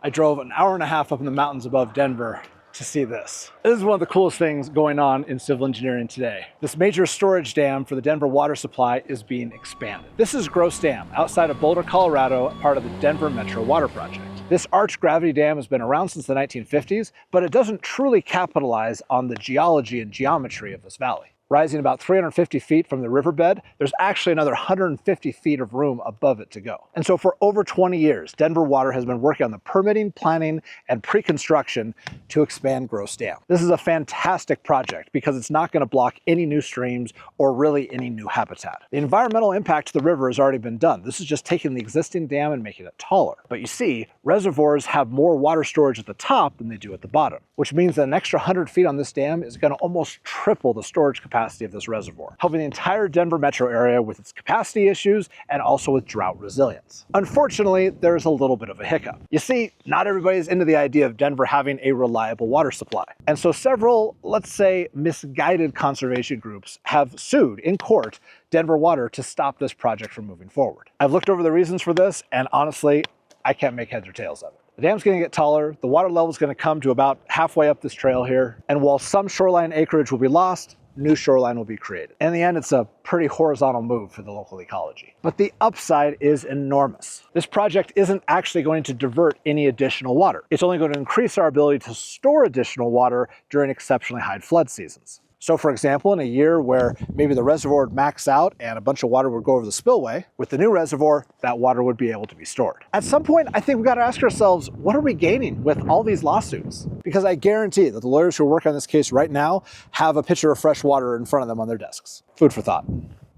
I drove an hour and a half up in the mountains above Denver to see this. This is one of the coolest things going on in civil engineering today. This major storage dam for the Denver water supply is being expanded. This is Gross Dam, outside of Boulder, Colorado, part of the Denver Metro Water Project. This arch gravity dam has been around since the 1950s, but it doesn't truly capitalize on the geology and geometry of this valley. Rising about 350 feet from the riverbed, there's actually another 150 feet of room above it to go. And so for over 20 years, Denver Water has been working on the permitting, planning, and pre-construction to expand Gross Dam. This is a fantastic project because it's not going to block any new streams or really any new habitat. The environmental impact to the river has already been done. This is just taking the existing dam and making it taller. But you see, reservoirs have more water storage at the top than they do at the bottom, which means that an extra 100 feet on this dam is going to almost triple the storage capacity of this reservoir, helping the entire Denver metro area with its capacity issues and also with drought resilience. Unfortunately, there's a little bit of a hiccup. You see, not everybody's into the idea of Denver having a reliable water supply. And so several, let's say, misguided conservation groups have sued in court Denver Water to stop this project from moving forward. I've looked over the reasons for this, and honestly, I can't make heads or tails of it. The dam's going to get taller, the water level is going to come to about halfway up this trail here, and while some shoreline acreage will be lost, new shoreline will be created. In the end, it's a pretty horizontal move for the local ecology. But the upside is enormous. This project isn't actually going to divert any additional water. It's only going to increase our ability to store additional water during exceptionally high flood seasons. So for example, in a year where maybe the reservoir would max out and a bunch of water would go over the spillway, with the new reservoir, that water would be able to be stored. At some point, I think we've got to ask ourselves, what are we gaining with all these lawsuits? Because I guarantee that the lawyers who are working on this case right now have a pitcher of fresh water in front of them on their desks. Food for thought.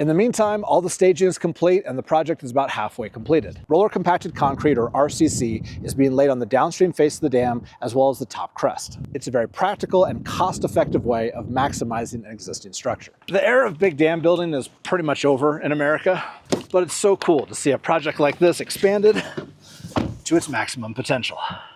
In the meantime, all the staging is complete and the project is about halfway completed. Roller compacted concrete, or RCC, is being laid on the downstream face of the dam as well as the top crest. It's a very practical and cost-effective way of maximizing an existing structure. The era of big dam building is pretty much over in America, but it's so cool to see a project like this expanded to its maximum potential.